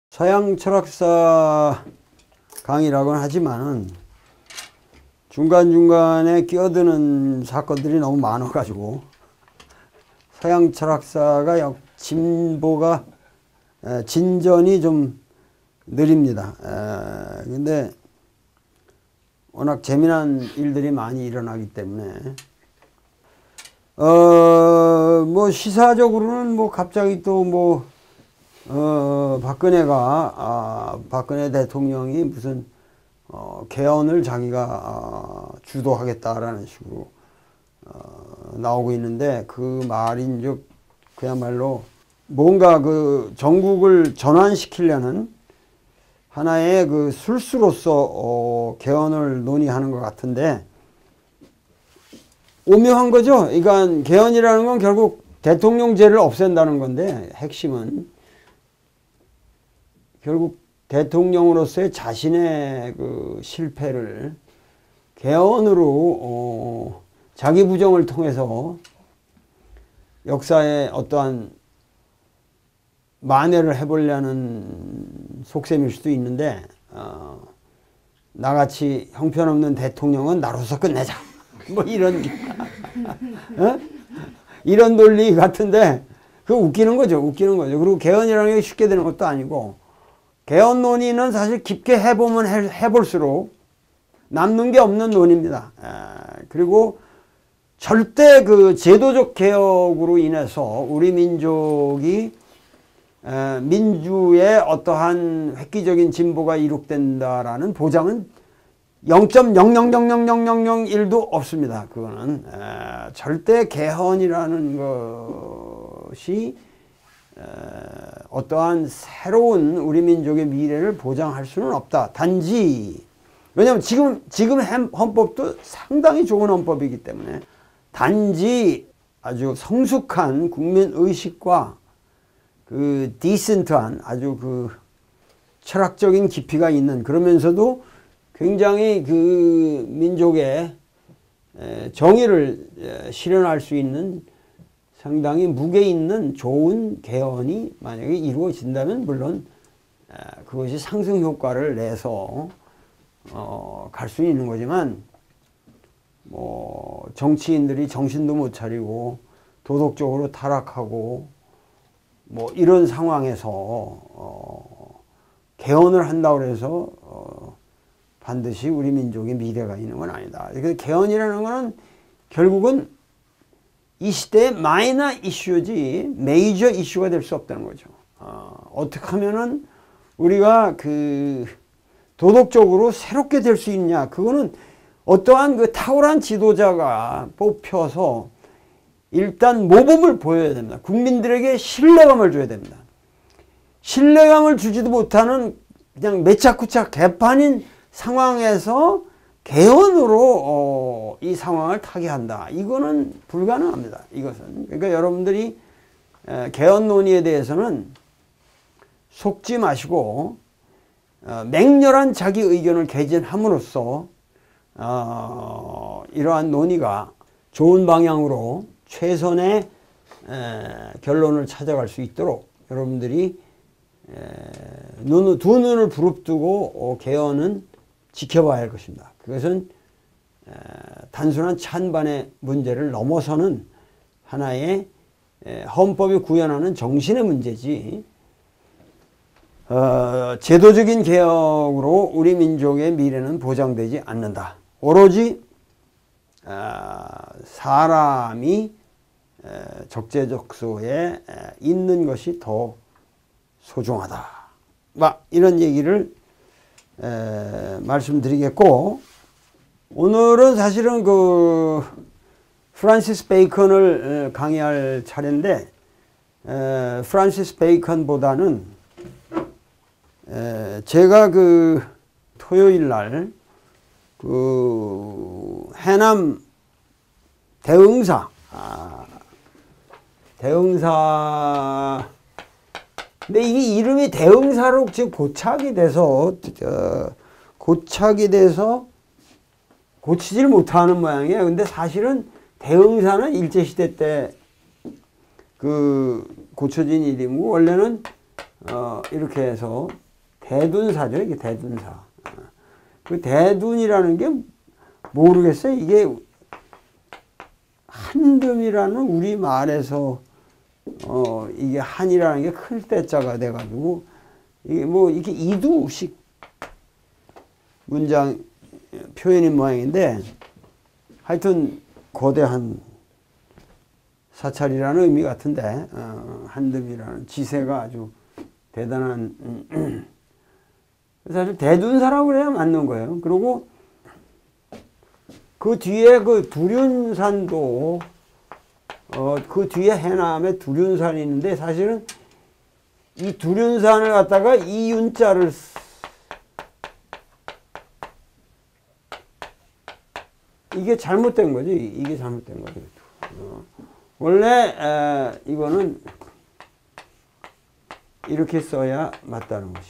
서양 철학사 강의라고는 하지만은 중간중간에 끼어드는 사건들이 너무 많아가지고 서양 철학사가 진전이 좀 느립니다. 근데 워낙 재미난 일들이 많이 일어나기 때문에 뭐 시사적으로는 뭐 갑자기 또 박근혜 대통령이 무슨 개헌을 자기가 주도하겠다라는 식으로 나오고 있는데, 그 말인즉 그야말로 뭔가 그 전국을 전환시키려는 하나의 그 술수로서 개헌을 논의하는 것 같은데, 오묘한 거죠. 그러니까 개헌이라는 건 결국 대통령제를 없앤다는 건데, 핵심은 결국 대통령으로서의 자신의 그 실패를 개헌으로 자기 부정을 통해서 역사에 어떠한 만회를 해보려는 속셈일 수도 있는데, 나같이 형편없는 대통령은 나로서 끝내자, 뭐 이런 이런 논리 같은데, 그 웃기는 거죠. 그리고 개헌이라는 게 쉽게 되는 것도 아니고, 개헌 논의는 사실 깊게 해보면 해볼수록 남는 게 없는 논의입니다. 그리고 절대 그 제도적 개혁으로 인해서 우리 민족이 민주의 어떠한 획기적인 진보가 이룩된다라는 보장은 0.00000001도 없습니다. 그거는 절대 개헌이라는 것이 어떠한 새로운 우리 민족의 미래를 보장할 수는 없다. 단지 왜냐하면 지금 헌법도 상당히 좋은 헌법이기 때문에, 단지 아주 성숙한 국민의식과 그 디센트한 아주 그 철학적인 깊이가 있는, 그러면서도 굉장히 그 민족의 정의를 실현할 수 있는 상당히 무게 있는 좋은 개헌이 만약에 이루어진다면, 물론 그것이 상승 효과를 내서 갈 수 있는 거지만, 뭐 정치인들이 정신도 못 차리고 도덕적으로 타락하고 뭐 이런 상황에서 개헌을 한다고 해서 반드시 우리 민족의 미래가 있는 건 아니다. 그래서 개헌이라는 거는 결국은 이 시대의 마이너 이슈지 메이저 이슈가 될 수 없다는 거죠. 어떻게 하면은 우리가 그 도덕적으로 새롭게 될 수 있냐, 그거는 어떠한 그 탁월한 지도자가 뽑혀서 일단 모범을 보여야 됩니다. 국민들에게 신뢰감을 줘야 됩니다. 신뢰감을 주지도 못하는 그냥 매차쿠차 개판인 상황에서 개헌으로 이 상황을 타개한다. 이거는 불가능합니다. 이것은. 그러니까 여러분들이 개헌 논의에 대해서는 속지 마시고 맹렬한 자기 의견을 개진함으로써 이러한 논의가 좋은 방향으로 최선의 결론을 찾아갈 수 있도록 여러분들이 두 눈을 부릅뜨고 개헌은 지켜봐야 할 것입니다. 그것은 단순한 찬반의 문제를 넘어서는 하나의 헌법이 구현하는 정신의 문제지, 제도적인 개혁으로 우리 민족의 미래는 보장되지 않는다. 오로지 사람이 적재적소에 있는 것이 더 소중하다. 이런 얘기를 말씀드리겠고, 오늘은 사실은 그 프란시스 베이컨을 강의할 차례인데, 프란시스 베이컨보다는 제가 그 토요일 날 그 해남 대흥사 근데 이게 이름이 대흥사로 지금 고착이 돼서 고치질 못하는 모양이에요. 근데 사실은 대흥사는 일제시대 때 그 고쳐진 이름이고, 원래는 이렇게 해서 대둔사죠. 이게 대둔사. 그 대둔이라는 게 모르겠어요. 이게 한듬이라는 우리 말에서 이게 한이라는 게 클 때자가 돼가지고 이게 뭐 이렇게 이두식 문장 표현인 모양인데 하여튼 거대한 사찰이라는 의미 같은데 한듬이라는 지세가 아주 대단한 사실 대둔사라고 그래야 맞는 거예요. 그리고 그 뒤에 그 두륜산도 그 뒤에 해남에 두륜산이 있는데 사실은 이 두륜산을 갖다가 이 윤자를 이게 잘못된 거지. 이게 잘못된 거지. 원래 이거는 이렇게 써야 맞다는 거지.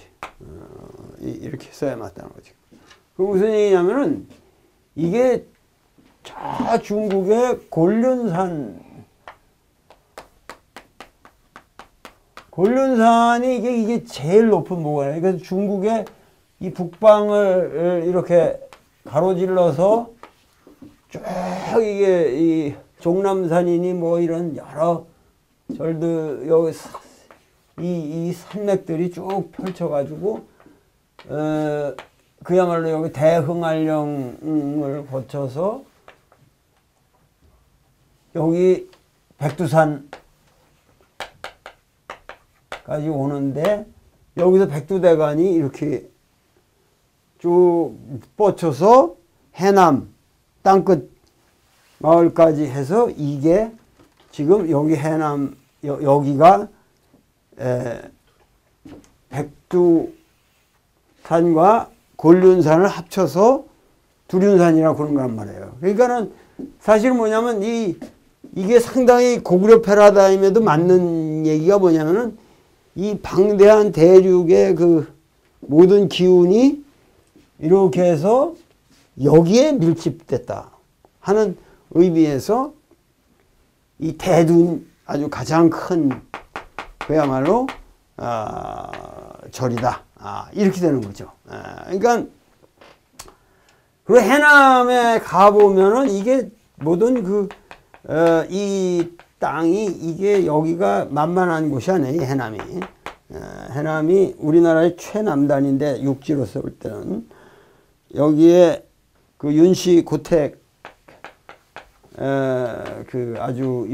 이렇게 써야 맞다는 거지. 그 무슨 얘기냐면은 이게 저 중국의 곤륜산이 이게 제일 높은 모관이에요. 그래서 중국의 이 북방을 이렇게 가로질러서 쭉 이게 이 종남산이니 뭐 이런 여러 절들 여기 이 산맥들이 쭉 펼쳐가지고 그야말로 여기 대흥안령을 거쳐서 여기 백두산까지 오는데 여기서 백두대간이 이렇게 쭉 뻗쳐서 해남 땅끝 마을까지 해서 이게 지금 여기 해남 여기가 백두산과 곤륜산을 합쳐서 두륜산이라고 그런 거란 말이에요. 그러니까는 사실 뭐냐면 이게 상당히 고구려 패러다임에도 맞는 얘기가 뭐냐면은 이 방대한 대륙의 그 모든 기운이 이렇게 해서 여기에 밀집됐다 하는 의미에서 이 대둔 아주 가장 큰 그야말로 절이다. 이렇게 되는 거죠. 그러니까 그 해남에 가보면은 이게 모든 이 땅이 이게 여기가 만만한 곳이 아니에요. 해남이. 해남이 우리나라의 최남단인데 육지로서 볼 때는 여기에 그 윤씨 고택 그 아주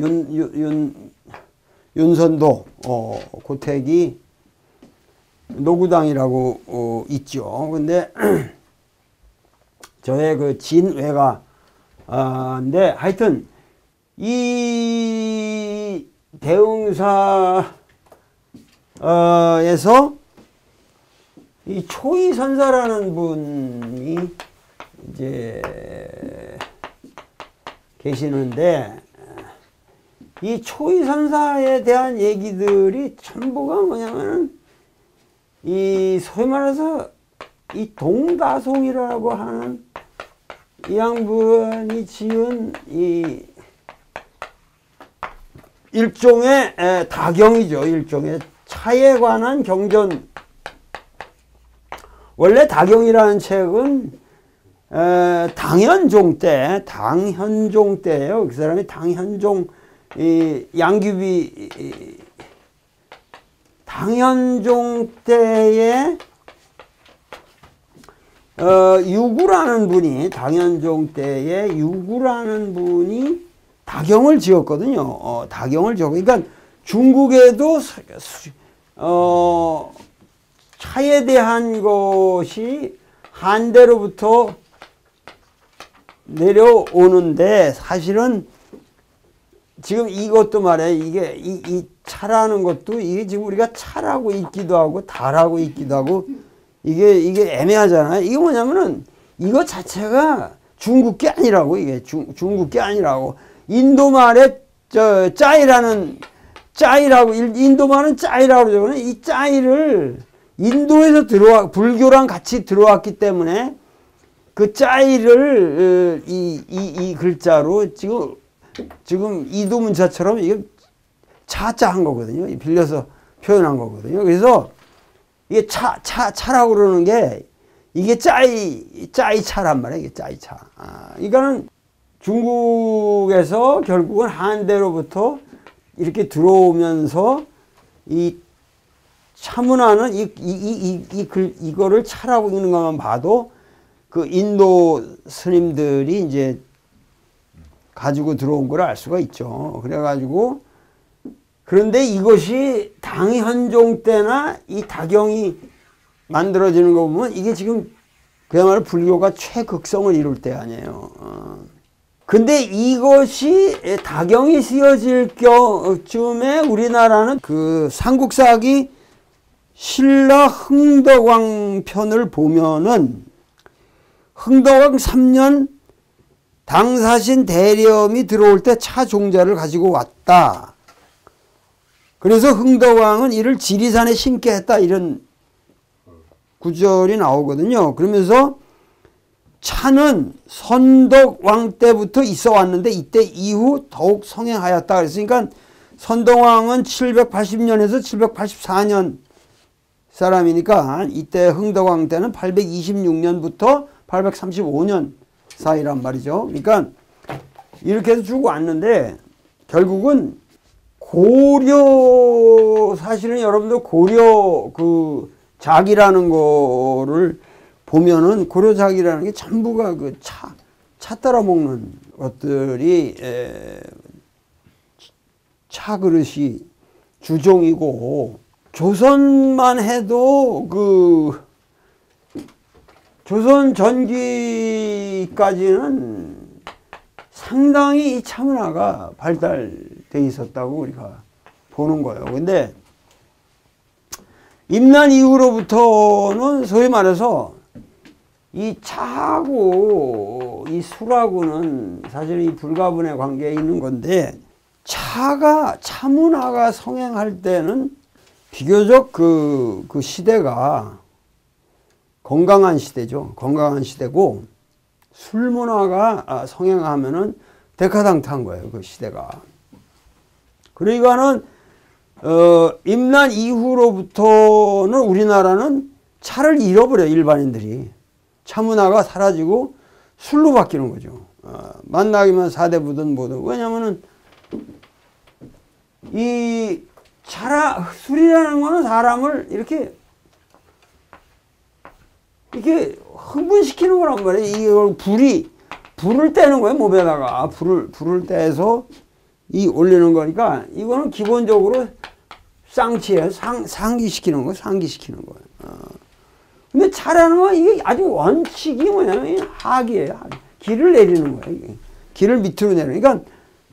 윤선도 고택이 노구당이라고 있죠. 근데 저의 그 진외가 인데 하여튼 이 대흥사에서 이 초이선사라는 분이 이제 계시는데 이 초이선사에 대한 얘기들이 전부가 뭐냐면은 이 소위 말해서 이 동다송이라고 하는 이 양반이 지은 이 일종의 다경이죠. 일종의 차에 관한 경전. 원래 다경이라는 책은 당현종 때예요. 그 사람이 당현종 이 양귀비 당현종 때에 유구라는 분이 당현종 때에 유구라는 분이 다경을 지었거든요. 다경을 지었고, 그러니까 중국에도 차에 대한 것이 한대로부터 내려오는데 사실은 지금 이것도 말이에요. 이게 이 차라는 것도 이게 지금 우리가 차라고 읽기도 하고 다라고 읽기도 하고 이게 애매하잖아요. 이게 뭐냐면은 이거 자체가 중국 게 아니라고. 이게 중국 게 아니라고. 인도 말에 짜이라고 인도 말은 짜이라고 그러잖아요. 이 짜이를 인도에서 불교랑 같이 들어왔기 때문에 그 짜이를 이 글자로 지금 이두문자처럼 이게 차자 한 거거든요. 빌려서 표현한 거거든요. 그래서 이게 차라고 그러는 게 이게 짜이차란 말이에요. 이게 짜이차. 이거는 중국에서 결국은 한대로부터 이렇게 들어오면서 이 차문화는 이거를 차라고 읽는 것만 봐도 그 인도 스님들이 이제 가지고 들어온 걸 알 수가 있죠. 그래가지고 그런데 이것이 당현종 때나 이 다경이 만들어지는 거 보면 이게 지금 그야말로 불교가 최극성을 이룰 때 아니에요. 근데 이것이 다경이 쓰여질 쯤에 우리나라는 그 삼국사기 신라 흥덕왕 편을 보면은 흥덕왕 3년 당사신 대렴이 들어올 때 차종자를 가지고 왔다. 그래서 흥덕왕은 이를 지리산에 심게 했다. 이런 구절이 나오거든요. 그러면서 차는 선덕왕 때부터 있어 왔는데 이때 이후 더욱 성행하였다. 그랬으니까 선덕왕은 780년에서 784년 사람이니까 이때 흥덕왕 때는 826년부터 835년 사이란 말이죠. 그러니까 이렇게 해서 쭉 왔는데 결국은 고려, 사실은 여러분들 고려 그 작이라는 거를 보면은 고려작이라는 게 전부가 그 차 따라 먹는 것들이 차 그릇이 주종이고 조선만 해도 그 조선 전기까지는 상당히 이 차문화가 발달돼 있었다고 우리가 보는 거예요. 근데 임난 이후로부터는 소위 말해서 이 차하고 이 술하고는 사실 이 불가분의 관계에 있는 건데 차문화가 성행할 때는 비교적 그 시대가 건강한 시대죠. 건강한 시대고 술 문화가 성행하면은 데카당트한 거예요. 그 시대가. 그러니까는 임난 이후로부터는 우리나라는 차를 잃어버려요. 일반인들이. 차 문화가 사라지고 술로 바뀌는 거죠. 만나기만 사대부든 뭐든. 왜냐면은 이 술이라는 거는 사람을 이렇게 흥분시키는 거란 말이에요. 이걸 불을 떼는 거예요. 몸에다가 불을 떼서 올리는 거니까 이거는 기본적으로 쌍치예요. 상기시키는 거예요. 상기시키는 거예요. 근데 차라는 건 이게 아주 원칙이 뭐냐면 하기예요. 기를 내리는 거예요. 기를 밑으로 내리는. 그러니까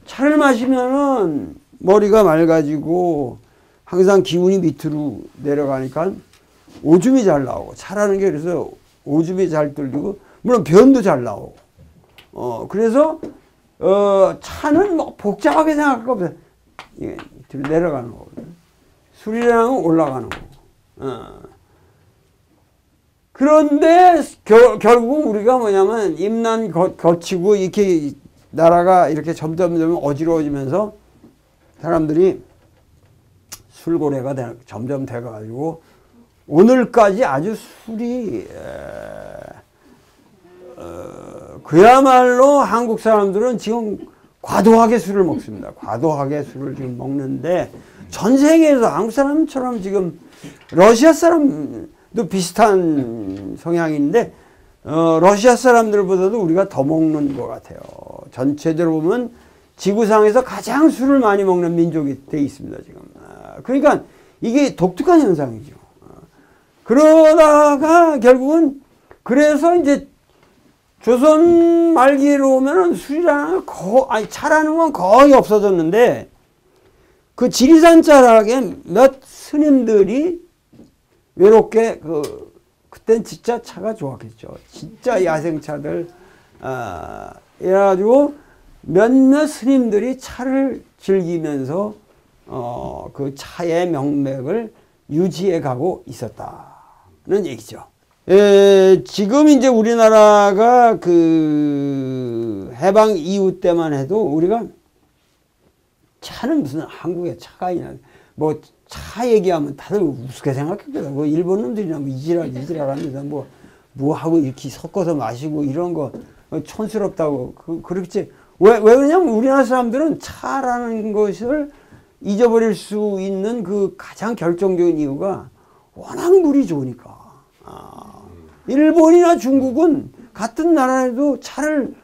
차를 마시면은 머리가 맑아지고 항상 기운이 밑으로 내려가니까 오줌이 잘 나오고 차라는 게 그래서 오줌이 잘 뚫리고 물론 변도 잘 나오고 그래서 차는 뭐 복잡하게 생각할 거 없어요. 이게 뒤로 내려가는 거거든요. 술이라는 건 올라가는 거고. 그런데 결국 우리가 뭐냐면 임난 거치고 이렇게 나라가 이렇게 점점 어지러워지면서 사람들이 술고래가 점점 돼가지고 오늘까지 아주 술이 그야말로 한국 사람들은 지금 과도하게 술을 먹습니다. 과도하게 술을 지금 먹는데 전 세계에서 한국 사람처럼 지금 러시아 사람도 비슷한 성향인데 러시아 사람들보다도 우리가 더 먹는 것 같아요. 전체적으로 보면 지구상에서 가장 술을 많이 먹는 민족이 돼 있습니다. 지금. 그러니까 이게 독특한 현상이죠. 그러다가 결국은 그래서 이제 조선 말기로 오면은 술이라는 차라는 건 거의 없어졌는데 그 지리산 자락에 몇 스님들이 외롭게 그땐 진짜 차가 좋았겠죠. 진짜 야생차들 이래가지고 몇몇 스님들이 차를 즐기면서 그 차의 명맥을 유지해 가고 있었다는 얘기죠. 지금 이제 우리나라가 그 해방 이후 때만 해도 우리가 차는 무슨 한국에 차가 있냐. 뭐 차 얘기하면 다들 우습게 생각했거든. 뭐 일본 놈들이나 뭐 이지랄 합니다. 뭐 하고 이렇게 섞어서 마시고 이런 거 촌스럽다고 그렇지. 왜 그러냐면 우리나라 사람들은 차라는 것을 잊어버릴 수 있는 그 가장 결정적인 이유가 워낙 물이 좋으니까. 일본이나 중국은 같은 나라에도 차를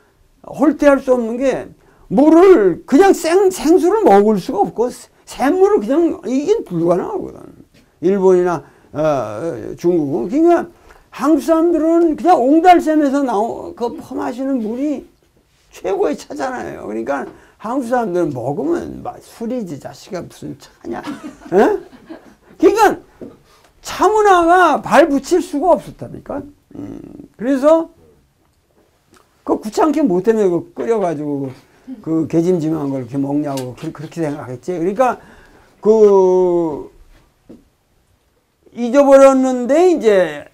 홀대할 수 없는 게 물을 그냥 생수를 먹을 수가 없고 샘물을 그냥 이게 불가능하거든. 일본이나 중국은. 그러니까 한국 사람들은 그냥 옹달샘에서 퍼마시는 물이 최고의 차잖아요. 그러니까 한국 사람들은 먹으면 막 술이지 자식아 무슨 차냐. 에? 그러니까 차 문화가 발 붙일 수가 없었다니까. 그래서 그 귀찮게 뭐 때문에 그 끓여가지고 그 개짐짐한 걸 이렇게 먹냐고 그렇게 생각했지. 그러니까 그 잊어버렸는데 이제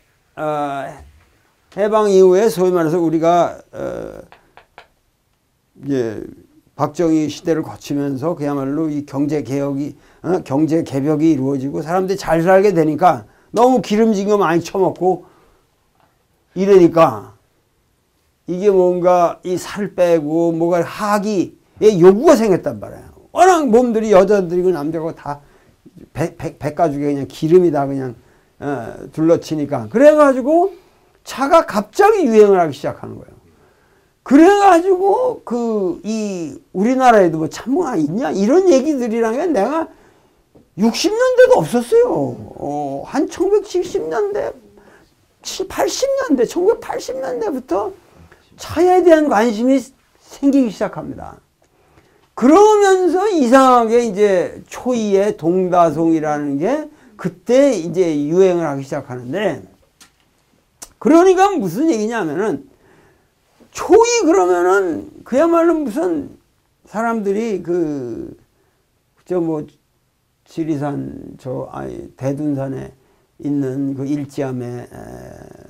해방 이후에 소위 말해서 우리가 이제 박정희 시대를 거치면서 그야말로 이 경제 개혁이 경제 개벽이 이루어지고 사람들이 잘 살게 되니까 너무 기름진 거 많이 처먹고 이러니까 이게 뭔가 이 살 빼고 뭐가 하기의 요구가 생겼단 말이에요. 워낙 몸들이 여자들이고 남자고 다 백가죽에 그냥 기름이 다 그냥 둘러치니까 그래가지고 차가 갑자기 유행을 하기 시작하는 거예요. 그래가지고 이 우리나라에도 뭐 참모가 있냐 이런 얘기들이랑 내가 60년대도 없었어요. 한 1970년대 80년대 1980년대부터 차에 대한 관심이 생기기 시작합니다. 그러면서 이상하게 이제 초이의 동다송이라는 게 그때 이제 유행을 하기 시작하는데, 그러니까 무슨 얘기냐면은 초이 그러면은 그야말로 무슨 사람들이 지리산 대둔산에 있는 그 일지암에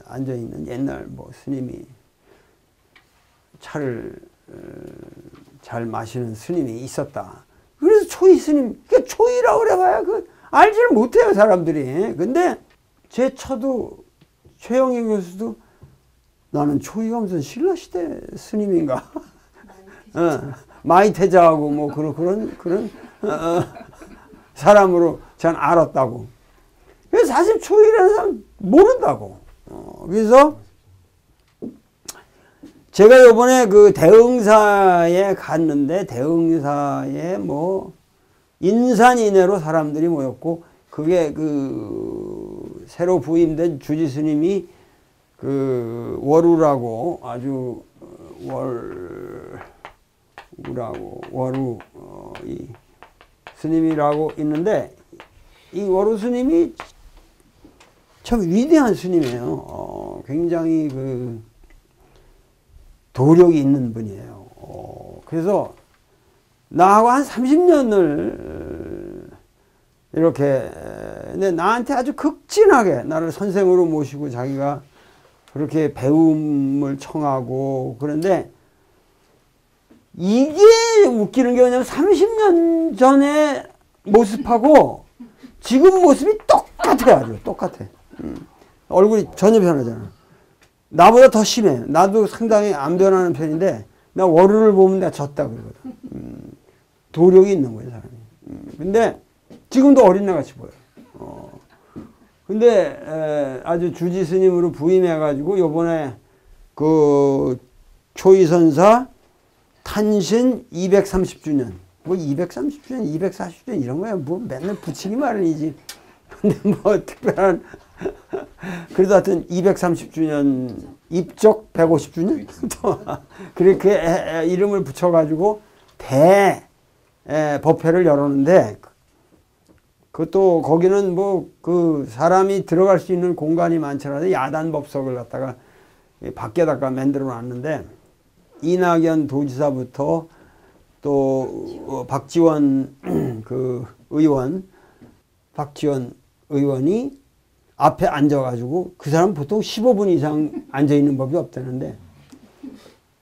앉아 있는 옛날 뭐 스님이 차를 잘 마시는 스님이 있었다. 그래서 초이 스님, 그러니까 초이라고 그래봐야 알지를 못해요 사람들이. 근데 제 차도 최영희 교수도 나는 초이가 무슨 신라시대 스님인가? 마이태자하고 뭐 그런 사람으로 전 알았다고. 그래서 사실 초이라는 사람 모른다고. 그래서 제가 요번에 그 대흥사에 갔는데 대흥사에 뭐 인산인해로 사람들이 모였고, 그게 새로 부임된 주지 스님이 월우라고 아주 월우 이 스님이라고 있는데, 이 월우 스님이 참 위대한 스님이에요. 굉장히 도력이 있는 분이에요. 그래서 나하고 한 30년을 이렇게, 근데 나한테 아주 극진하게 나를 선생으로 모시고 자기가 그렇게 배움을 청하고, 그런데 이게 웃기는 게 뭐냐면 30년 전의 모습하고 지금 모습이 똑같아요. 아주 똑같아. 얼굴이 전혀 변하잖아. 나보다 더 심해. 나도 상당히 안 변하는 편인데 나 월요를 보면 내가 졌다 그러거든. 도력이 있는 거예요 사람이. 근데 지금도 어린애 같이 보여요. 근데 아주 주지 스님으로 부임해 가지고 요번에 초이선사 탄신 230주년 뭐 230주년 240주년 이런 거야. 뭐 맨날 붙이기 마련이지. 근데 뭐 특별한 그래도 하여튼 230주년 입적 150주년 또 그렇게 이름을 붙여가지고 법회를 열었는데, 그것도 거기는 뭐 사람이 들어갈 수 있는 공간이 많더라도 야단법석을 갖다가 밖에다가 만들어 놨는데, 이낙연 도지사부터 또 박지원 의원이 앞에 앉아가지고, 그 사람 보통 15분 이상 앉아있는 법이 없다는데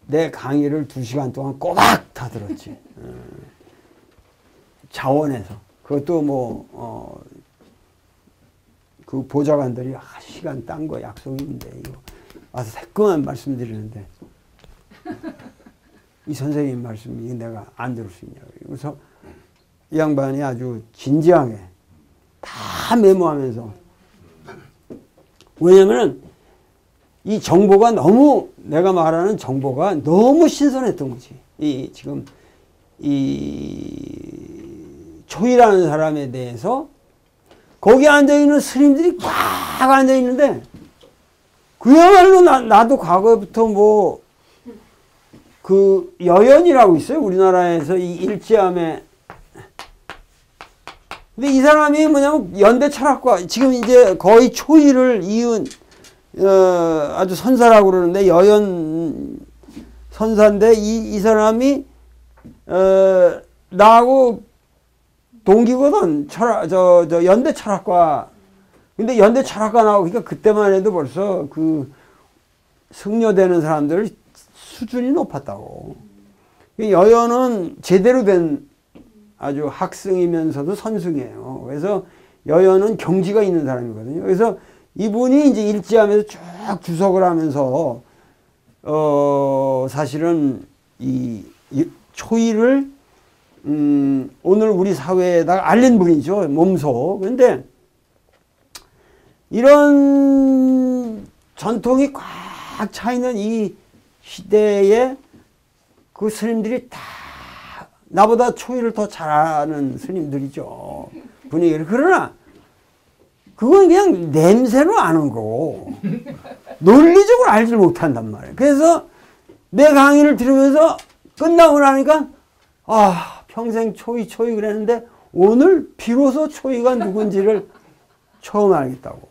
내 강의를 2시간 동안 꼬박 다 들었지. 자원에서. 그것도 뭐 그 보좌관들이 시간 딴 거 약속인데 이거 와서 새콤한 말씀드리는데 이 선생님 말씀 이거 내가 안 들을 수 있냐고. 그래서 이 양반이 아주 진지하게 다 메모하면서, 왜냐면은 이 정보가 너무, 내가 말하는 정보가 너무 신선했던 거지. 지금 이 초이라는 사람에 대해서 거기 앉아있는 스님들이 꽉 앉아있는데, 그야말로 나도 과거부터 뭐 그 여연이라고 있어요. 우리나라에서 이 일제함에. 근데 이 사람이 뭐냐면 연대 철학과, 지금 이제 거의 초이를 이은 아주 선사라고 그러는데, 여연 선사인데, 이 사람이 나하고 동기거든. 연대 철학과. 근데 연대 철학과 나오고, 그러니까 그때만 해도 벌써 그 승려되는 사람들 수준이 높았다고. 여연은 제대로 된 아주 학승이면서도 선승이에요. 그래서 여연은 경지가 있는 사람이거든요. 그래서 이분이 이제 일제하면서 쭉 주석을 하면서 사실은 이 초이를 오늘 우리 사회에다가 알린 분이죠. 몸소. 그런데 이런 전통이 꽉 차 있는 이 시대에 그 스님들이 다 나보다 초이를 더 잘하는 스님들이죠. 분위기를. 그러나 그건 그냥 냄새로 아는 거고 논리적으로 알지 못한단 말이에요. 그래서 내 강의를 들으면서 끝나고 나니까 평생 초이 그랬는데 오늘 비로소 초이가 누군지를 처음 알겠다고.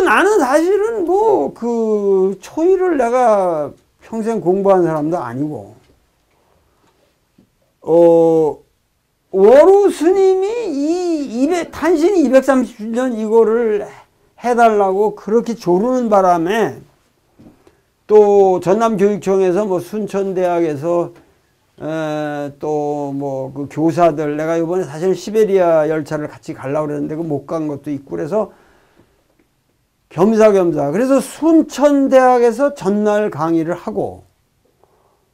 나는 사실은 뭐 그 초이를 내가 평생 공부한 사람도 아니고, 월우 스님이 탄신 230주년 이거를 해달라고 그렇게 조르는 바람에, 또 전남교육청에서 뭐 순천대학에서 또 뭐 그 교사들, 내가 이번에 사실 시베리아 열차를 같이 가려고 그랬는데 그 못 간 것도 있고, 그래서 겸사겸사, 그래서 순천대학에서 전날 강의를 하고,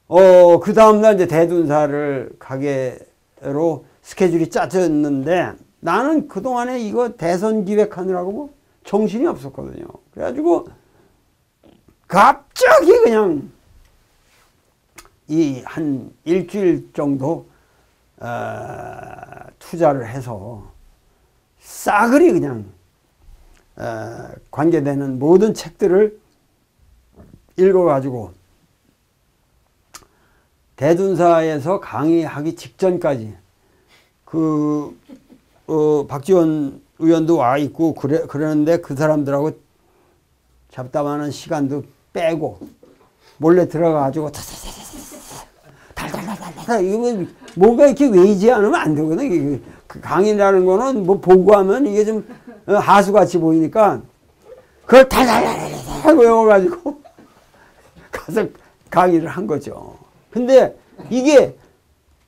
그 다음날 이제 대둔사를 가게로 스케줄이 짜졌는데, 나는 그동안에 이거 대선 기획하느라고 뭐 정신이 없었거든요. 그래가지고 갑자기 그냥 이 한 일주일 정도 투자를 해서 싸그리 그냥 관계되는 모든 책들을 읽어가지고 대둔사에서 강의하기 직전까지 박지원 의원도 와 있고 그러는데 그 사람들하고 잡담하는 시간도 빼고 몰래 들어가가지고 달달달달달 이거 뭔가 이렇게 외지 않으면 안 되거든. 그 강의라는 거는 뭐 보고하면 이게 좀 하수같이 보이니까 그걸 달달달달 외워가지고 가서 강의를 한 거죠. 근데 이게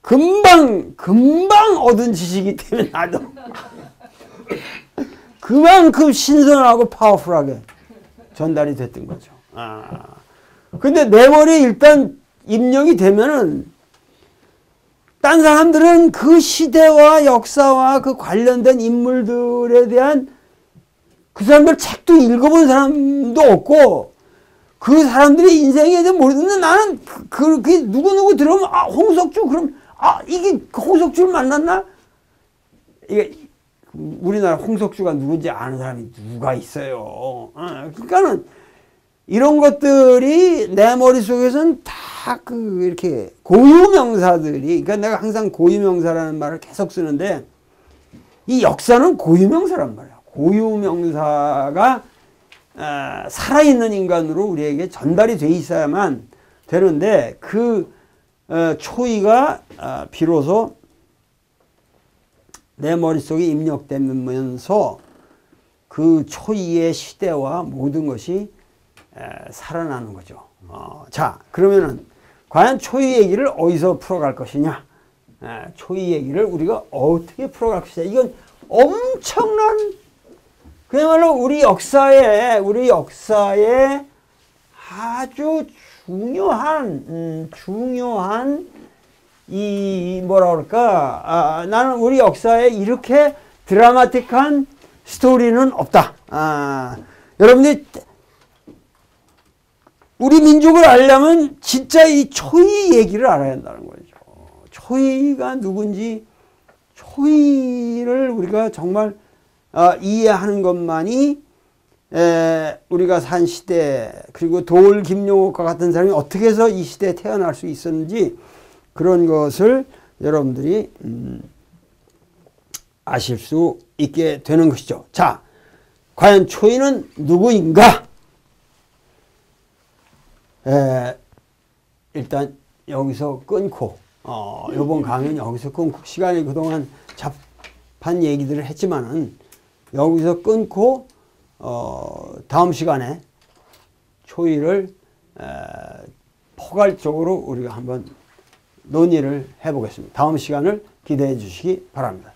금방 얻은 지식이기 때문에 나도 그만큼 신선하고 파워풀하게 전달이 됐던 거죠. 근데 내 머리에 일단 입력이 되면은 딴 사람들은 그 시대와 역사와 그 관련된 인물들에 대한 그 사람들 책도 읽어본 사람도 없고 그 사람들의 인생에 대해서 모르는데 나는 그게 누구누구 들어오면 홍석주 그럼 이게 홍석주를 만났나? 이게 우리나라 홍석주가 누군지 아는 사람이 누가 있어요. 그러니까는 이런 것들이 내 머릿속에서는 다 이렇게 고유명사들이, 그러니까 내가 항상 고유명사라는 말을 계속 쓰는데 이 역사는 고유명사란 말이야. 고유명사가 살아있는 인간으로 우리에게 전달이 돼 있어야만 되는데 그 초이가 비로소 내 머릿속에 입력되면서 그 초이의 시대와 모든 것이 살아나는 거죠. 자, 그러면은 과연 초이 얘기를 어디서 풀어갈 것이냐? 초이 얘기를 우리가 어떻게 풀어갈 것이냐. 이건 엄청난, 그야말로 우리 역사에 아주 중요한 이 뭐라 그럴까, 나는 우리 역사에 이렇게 드라마틱한 스토리는 없다. 여러분들이 우리 민족을 알려면 진짜 이 초이 얘기를 알아야 한다는 거죠. 초이가 누군지, 초이를 우리가 정말 이해하는 것만이 우리가 산 시대, 그리고 도올 김용옥과 같은 사람이 어떻게 해서 이 시대에 태어날 수 있었는지, 그런 것을 여러분들이 아실 수 있게 되는 것이죠. 자, 과연 초이는 누구인가? 일단 여기서 끊고, 이번 강의는 여기서 끊고, 시간이 그동안 잡한 얘기들을 했지만은 여기서 끊고, 다음 시간에 초이를 포괄적으로 우리가 한번 논의를 해보겠습니다. 다음 시간을 기대해 주시기 바랍니다.